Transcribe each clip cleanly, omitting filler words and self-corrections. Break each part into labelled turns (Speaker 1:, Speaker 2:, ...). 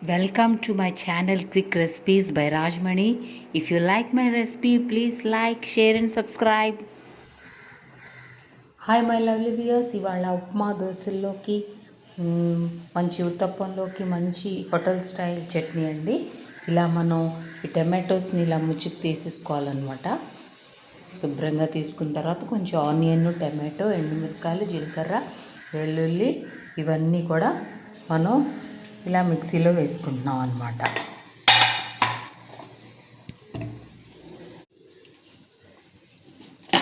Speaker 1: Welcome to my channel Quick Recipes by Rajmani. If you like my recipe, please like, share and subscribe. Hi my lovely viewers. ఇవాళ ఉప్మా దోశల్లోకి మంచి ఉత్తప్పంలోకి మంచి hotel style chutney అండి. ఇలా మనం ఈ టమాటోస్ని ఇలా ముచ్చుకు తీసేసుకోవాలన్నమాట. శుభ్రంగా తీసుకున్న తర్వాత కొంచెం ఆనియన్, టమాటో, ఎండుమిరపకాయలు, జీలకర్ర, వెల్లుల్లి ఇవన్నీ కూడా మనం ఇలా మిక్సీలో వేసుకుంటున్నాం అన్నమాట.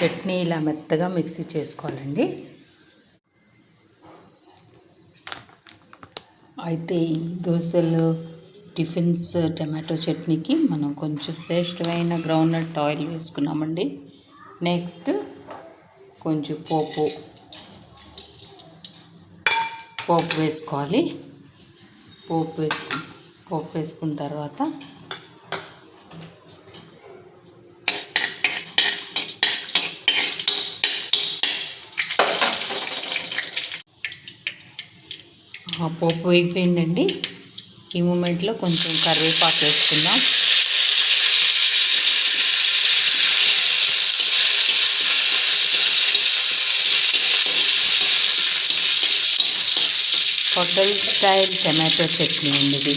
Speaker 1: చట్నీ ఇలా మెత్తగా మిక్సీ చేసుకోవాలండి. అయితే ఈ దోశలు టిఫిన్స్ టమాటో చట్నీకి మనం కొంచెం శ్రేష్టమైన గ్రౌండ్నట్ ఆయిల్ వేసుకున్నామండి. నెక్స్ట్ కొంచెం పోపు వేసుకోవాలి. పోపు వేసుకున్న తర్వాత పోపు వేగిపోయిందండి. ఈ మూమెంట్లో కొంచెం కరివేపాకు వేసుకుందాం. హోటల్ స్టైల్ టమాటో చట్నీ అండి ఇది.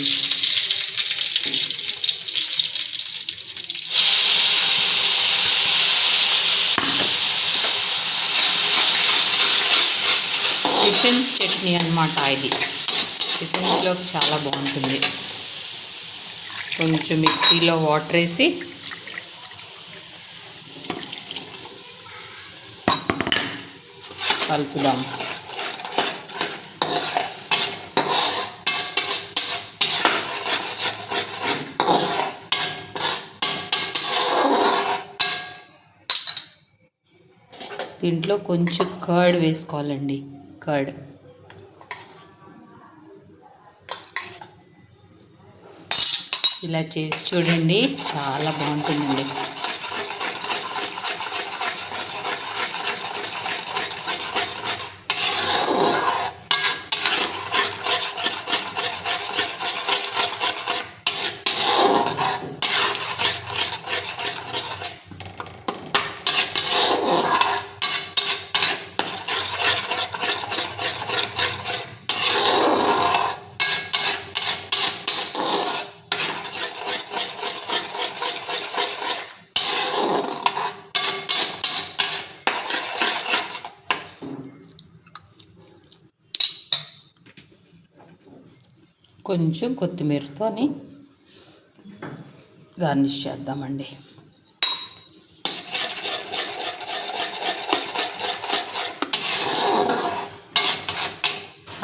Speaker 1: టిఫిన్స్ చట్నీ అన్నమాట. ఇది టిఫిన్స్లోకి చాలా బాగుంటుంది. కొంచెం మిక్సీలో వాటర్ వేసి కలుపుదాం. దీంట్లో కొంచెం కర్డ్ వేసుకోవాలండి. కర్డ్ ఇలా చేసి చూడండి, చాలా బాగుంటుందండి. కొంచెం కొత్తిమీరతోని గార్నిష్ చేద్దామండి.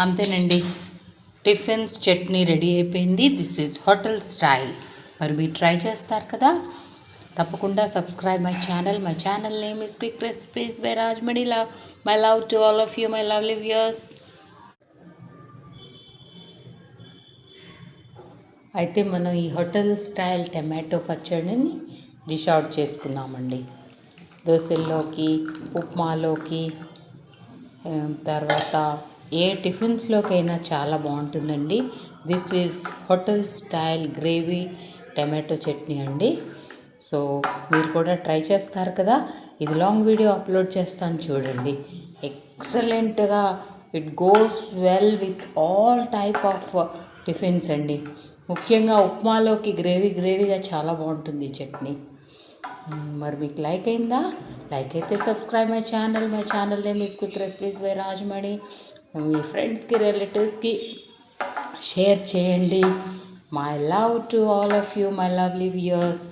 Speaker 1: అంతేనండి, టిఫిన్స్ చట్నీ రెడీ అయిపోయింది. This is hotel style. మరి మీరు ట్రై చేస్తారు కదా, తప్పకుండా subscribe my channel. My channel name is quick recipes by Rajmani. My love to all of you my lovely viewers. అయితే మనం ఈ హోటల్ స్టైల్ టమాటో పచ్చడిని డిష్ అవుట్ చేసుకుందామండి. దోశల్లోకి, ఉప్మాలోకి, తర్వాత ఏ టిఫిన్స్లోకైనా చాలా బాగుంటుందండి. This is hotel style gravy tomato chutney అండి. సో మీరు కూడా ట్రై చేస్తారు కదా. ఇది లాంగ్ వీడియో అప్లోడ్ చేస్తాను చూడండి. ఎక్సలెంట్గా it goes well with all type of tiffins అండి. ముఖ్యంగా ఉప్మాలోకి గ్రేవీగా చాలా బాగుంటుంది ఈ చట్నీ. మరి మీకు లైక్ అయిందా? లైక్ అయితే subscribe my channel name is quick recipes by Rajmani. మీ ఫ్రెండ్స్కి, రిలేటివ్స్కి షేర్ చేయండి. మై love to all of you my lovely viewers.